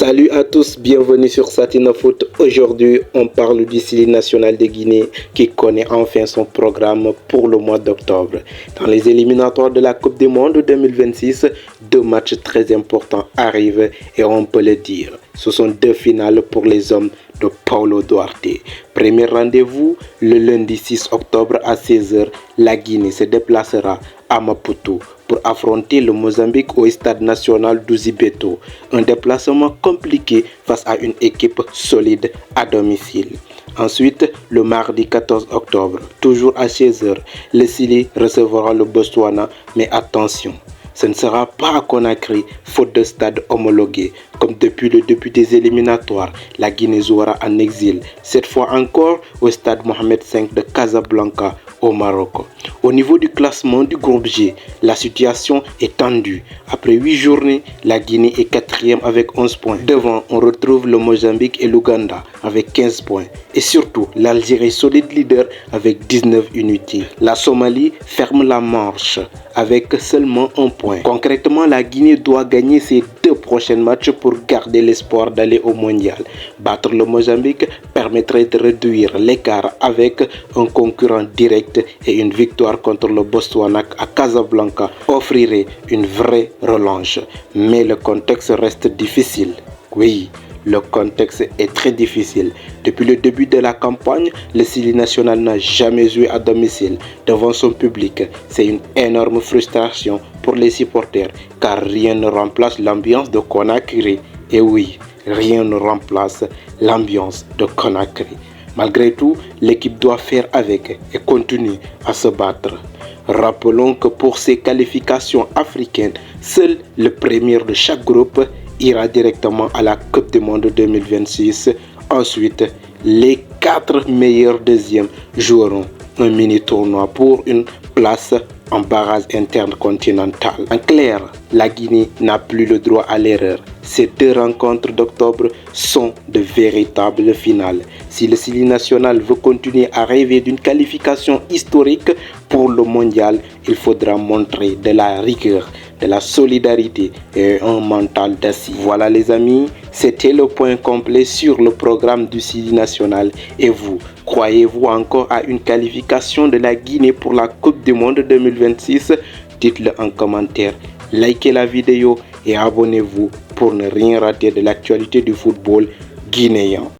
Salut à tous, bienvenue sur Satina Foot. Aujourd'hui, on parle du Sili national de Guinée qui connaît enfin son programme pour le mois d'octobre. Dans les éliminatoires de la Coupe du Monde 2026, deux matchs très importants arrivent et on peut le dire. Ce sont deux finales pour les hommes de Paulo Duarte. Premier rendez-vous le lundi 6 octobre à 16h. La Guinée se déplacera à Maputo pour affronter le Mozambique au stade national d'Ouzibeto. Un déplacement compliqué face à une équipe solide à domicile. Ensuite, le mardi 14 octobre, toujours à 16h, le Sili recevra le Botswana, mais attention, ce ne sera pas à Conakry, faute de stade homologué. Comme depuis le début des éliminatoires, la Guinée jouera en exil, cette fois encore au stade Mohamed V de Casablanca au Maroc. Au niveau du classement du groupe G, la situation est tendue. Après 8 journées, la Guinée est 4e avec 11 points. Devant, on retrouve le Mozambique et l'Ouganda avec 15 points. Et surtout, l'Algérie solide leader avec 19 unités. La Somalie ferme la marche avec seulement 1 point. Concrètement, la Guinée doit gagner ses 2 prochains matchs pour garder l'espoir d'aller au mondial. Battre le Mozambique permettrait de réduire l'écart avec un concurrent direct et une victoire contre le Botswana à Casablanca offrirait une vraie relance. Mais le contexte reste difficile. Oui, le contexte est très difficile. Depuis le début de la campagne, le Sili national n'a jamais joué à domicile devant son public. C'est une énorme frustration pour les supporters car rien ne remplace l'ambiance de Conakry. Et oui, rien ne remplace l'ambiance de Conakry. Malgré tout, l'équipe doit faire avec et continuer à se battre. Rappelons que pour ces qualifications africaines, seul le premier de chaque groupe ira directement à la Coupe du Monde 2026. Ensuite, les 4 meilleurs deuxièmes joueront un mini-tournoi pour une place en barrage intercontinental. En clair, la Guinée n'a plus le droit à l'erreur. Ces 2 rencontres d'octobre sont de véritables finales. Si le Sili national veut continuer à rêver d'une qualification historique pour le mondial, il faudra montrer de la rigueur, de la solidarité et un mental d'acier. Voilà les amis, c'était le point complet sur le programme du Sili national. Et vous, croyez-vous encore à une qualification de la Guinée pour la Coupe du Monde 2026? Dites-le en commentaire, likez la vidéo et abonnez-vous pour ne rien rater de l'actualité du football guinéen.